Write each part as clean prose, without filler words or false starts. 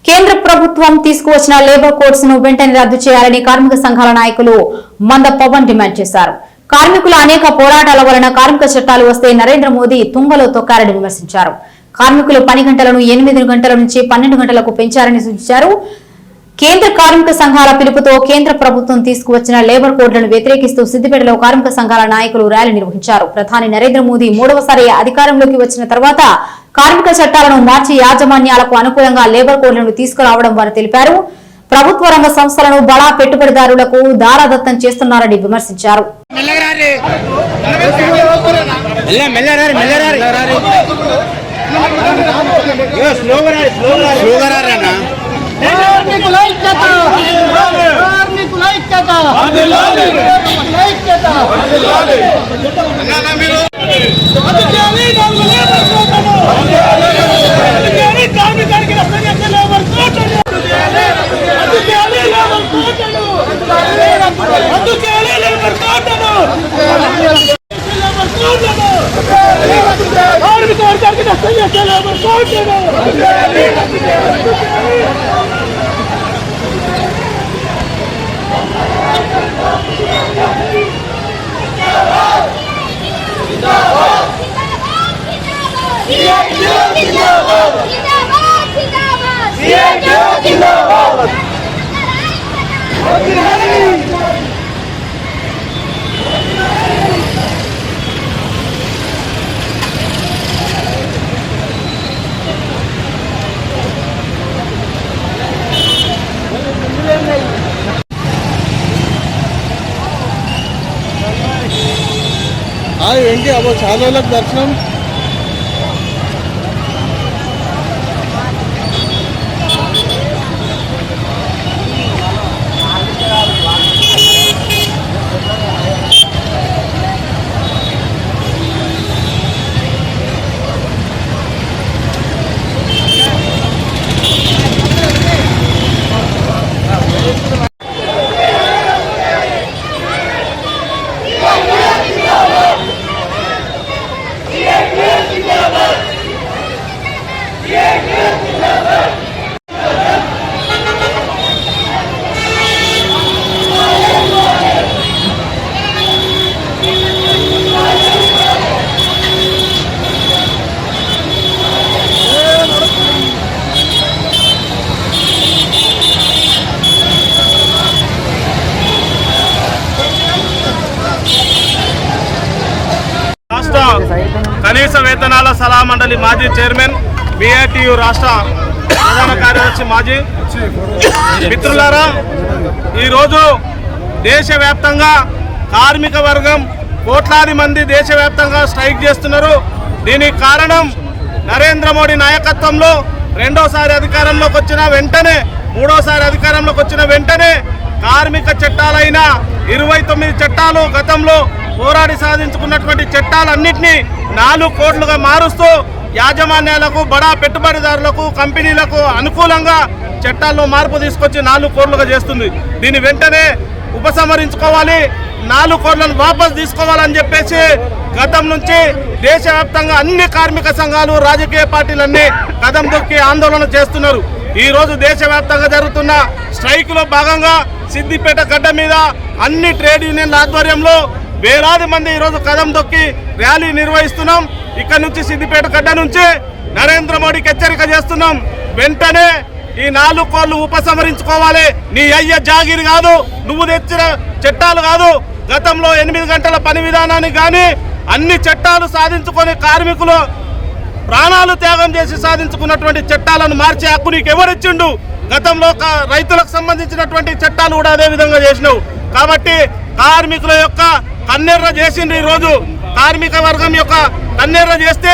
కేంద్ర ప్రభుత్వం తీసుకువచ్చిన లేబర్ కోడ్స్ ను వెంటనే రద్దు చేయాలని కార్మిక సంఘాల నాయకులు మంద పవన్ డిమాండ్ చేశారు. కార్మికుల అనేక పోరాటాల వలన కార్మిక చట్టాలు వస్తే నరేంద్ర మోదీ తుంగలో తొక్కారని విమర్శించారు. కార్మికుల పని గంటలను 8 గంటల నుంచి 12 గంటలకు పెంచారని సూచించారు. కేంద్ర కార్మిక సంఘాల పిలుపుతో కేంద్ర ప్రభుత్వం తీసుకువచ్చిన లేబర్ కోడ్లను వ్యతిరేకిస్తూ సిద్దిపేటలో కార్మిక సంఘాల నాయకులు ర్యాలీ నిర్వహించారు. ప్రధాని నరేంద్ర మోదీ 3వసారి అధికారంలోకి వచ్చిన తర్వాత కార్మిక చట్టాలను మార్చి యాజమాన్యాలకు అనుకూలంగా లేబర్ కోడ్లను తీసుకురావడం వారు తెలిపారు. ప్రభుత్వ రంగ సంస్థలను బడా పెట్టుబడిదారులకు దారాదత్తం చేస్తున్నారని విమర్శించారు. ఏంటి అబ్బో చాలా రోజులకు దర్శనం. కనీస వేతనాల సలహా మండలి మాజీ చైర్మన్, BITU రాష్ట్ర ప్రధాన కార్యదర్శి మాజీ మిత్రులారా, ఈరోజు దేశవ్యాప్తంగా కార్మిక వర్గం కోట్లాది మంది దేశవ్యాప్తంగా స్ట్రైక్ చేస్తున్నారు. దీనికి కారణం నరేంద్ర మోడీ నాయకత్వంలో రెండోసారి అధికారంలోకి వచ్చిన వెంటనే, మూడోసారి అధికారంలోకి వచ్చిన వెంటనే కార్మిక చట్టాలైన 29 చట్టాలు, గతంలో పోరాడి సాధించుకున్నటువంటి చట్టాలన్నింటినీ 4 కోట్లుగా మారుస్తూ యాజమాన్యాలకు, బడా పెట్టుబడిదారులకు, కంపెనీలకు అనుకూలంగా చట్టాల్లో మార్పు తీసుకొచ్చి 4 కోట్లుగా చేస్తుంది. దీన్ని వెంటనే ఉపసంహరించుకోవాలి, 4 కోట్లను వాపసు తీసుకోవాలని చెప్పేసి గతం నుంచి దేశవ్యాప్తంగా అన్ని కార్మిక సంఘాలు, రాజకీయ పార్టీలన్నీ కదం దొక్కి ఆందోళన చేస్తున్నారు. ఈరోజు దేశవ్యాప్తంగా జరుగుతున్న స్ట్రైక్లో భాగంగా సిద్దిపేట గడ్డ మీద అన్ని ట్రేడ్ యూనియన్ల ఆధ్వర్యంలో వేలాది మంది ఈరోజు కదం దొక్కి ర్యాలీ నిర్వహిస్తున్నాం. ఇక్కడ నుంచి సిద్దిపేట గడ్డ నుంచి నరేంద్ర మోడీకి హెచ్చరిక చేస్తున్నాం. వెంటనే ఈ 4 కోళ్లు ఉపసంహరించుకోవాలి. నీ అయ్య జాగిరి కాదు, నువ్వు తెచ్చిన చట్టాలు కాదు. గతంలో 8 గంటల పని విధానానికి కానీ అన్ని చట్టాలు సాధించుకొని కార్మికులు ప్రాణాలు త్యాగం చేసి సాధించుకున్నటువంటి చట్టాలను మార్చే హక్కు నీకు ఎవరిచ్చిండు? గతంలో రైతులకు సంబంధించినటువంటి చట్టాలు కూడా అదే విధంగా చేసినావు. కాబట్టి కార్మికుల యొక్క కన్నెర్ర చేసిండ్రు. ఈరోజు కార్మిక వర్గం యొక్క కన్నెర్ర చేస్తే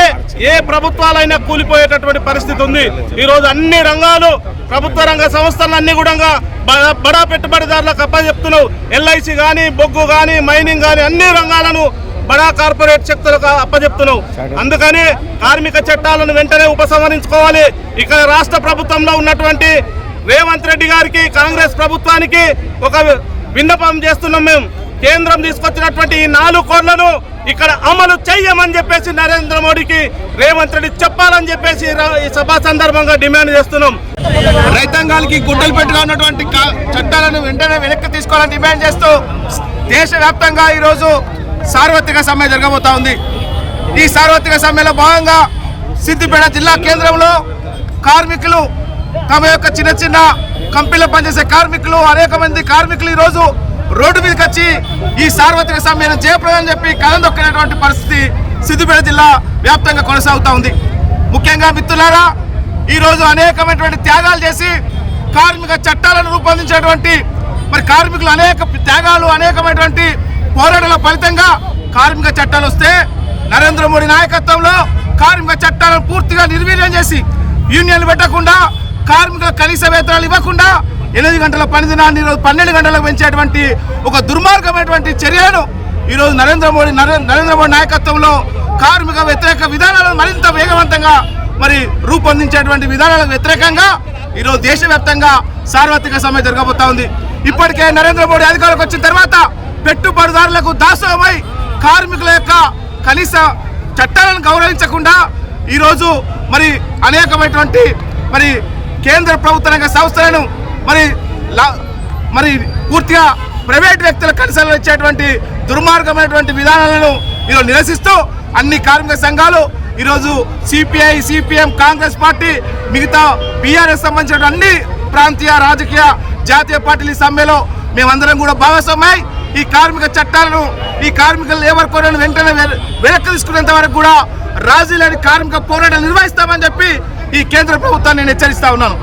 ఏ ప్రభుత్వాలైనా కూలిపోయేటటువంటి పరిస్థితి ఉంది. ఈరోజు అన్ని రంగాలు, ప్రభుత్వ రంగ సంస్థలన్నీ కూడా బడా పెట్టుబడిదారులకు అప్పచెప్తున్నావు. LIC కానీ, బొగ్గు కానీ, మైనింగ్ కానీ అన్ని రంగాలను బడా కార్పొరేట్ శక్తులకు అప్పచెప్తున్నావు. అందుకని కార్మిక చట్టాలను వెంటనే ఉపసంహరించుకోవాలి. ఇక్కడ రాష్ట్ర ప్రభుత్వంలో ఉన్నటువంటి రేవంత్ రెడ్డి గారికి, కాంగ్రెస్ ప్రభుత్వానికి ఒక విన్నపం చేస్తున్నాం. మేము కేంద్రం తీసుకొచ్చినటువంటి ఈ 4 కోట్లను ఇక్కడ అమలు చెయ్యమని చెప్పేసి నరేంద్ర మోడీకి రేవంత్ రెడ్డి చెప్పాలని చెప్పేసి ఈ సభా సందర్భంగా డిమాండ్ చేస్తున్నాం. రైతాంగానికి గుడ్డలు పెట్టుగా ఉన్నటువంటి చట్టాలను వెంటనే వెనక్కి తీసుకోవాలని డిమాండ్ చేస్తూ దేశవ్యాప్తంగా ఈరోజు సార్వత్రిక సమ్మె జరగబోతా ఉంది. ఈ సార్వత్రిక సమ్మెలో భాగంగా సిద్దిపేట జిల్లా కేంద్రంలో కార్మికులు తమ యొక్క చిన్న చిన్న కంపెనీలో పనిచేసే కార్మికులు అనేక మంది కార్మికులు ఈరోజు రోడ్డు మీదకి వచ్చి ఈ సార్వత్రిక సమ్మెను జయప్రదం చెప్పి కలం దొక్కినటువంటి పరిస్థితి సిద్దిపేట జిల్లా వ్యాప్తంగా కొనసాగుతూ ఉంది. ముఖ్యంగా మిత్రులారా, ఈరోజు అనేకమైనటువంటి త్యాగాలు చేసి కార్మిక చట్టాలను రూపొందించినటువంటి మరి కార్మికులు అనేక త్యాగాలు అనేకమైనటువంటి పోరాటాల ఫలితంగా కార్మిక చట్టాలు వస్తే నరేంద్ర మోడీ నాయకత్వంలో కార్మిక చట్టాలను పూర్తిగా నిర్వీర్యం చేసి యూనియన్లు పెట్టకుండా కార్మికులకు కనీస వేతనాలు ఇవ్వకుండా 8 గంటల పని దినాన్ని ఈరోజు 12 గంటలకు పెంచేటువంటి ఒక దుర్మార్గమైనటువంటి చర్యలను ఈరోజు నరేంద్ర మోడీ నాయకత్వంలో కార్మిక వ్యతిరేక విధానాలను మరింత వేగవంతంగా మరి రూపొందించేటువంటి విధానాలకు వ్యతిరేకంగా ఈరోజు దేశవ్యాప్తంగా సార్వత్రిక సమ్మె జరగబోతా ఉంది. ఇప్పటికే నరేంద్ర మోడీ అధికారంలోకి వచ్చిన తర్వాత పెట్టుబడిదారులకు దాసోహమై కార్మికుల యొక్క కనీస చట్టాలను గౌరవించకుండా ఈరోజు మరి అనేకమైనటువంటి మరి కేంద్ర ప్రభుత్వ రంగ సంస్థలను మరి పూర్తిగా ప్రైవేట్ వ్యక్తుల కనసాలు ఇచ్చేటువంటి దుర్మార్గమైనటువంటి విధానాలను ఈరోజు నిరసిస్తూ అన్ని కార్మిక సంఘాలు ఈరోజు సిపిఐ, సిపిఎం, కాంగ్రెస్ పార్టీ, మిగతా బీఆర్ఎస్ సంబంధించిన అన్ని ప్రాంతీయ రాజకీయ జాతీయ పార్టీల సమ్మెలో మేమందరం కూడా భాగస్వామై ఈ కార్మిక చట్టాలను ఈ కార్మిక లేబర్ కోడ్లను వెంటనే వెనక్కి తీసుకునేంత వరకు కూడా రాజీ లేని కార్మిక పోరాటాలు నిర్వహిస్తామని చెప్పి ఈ కేంద్ర ప్రభుత్వాన్ని నేను హెచ్చరిస్తా ఉన్నాను.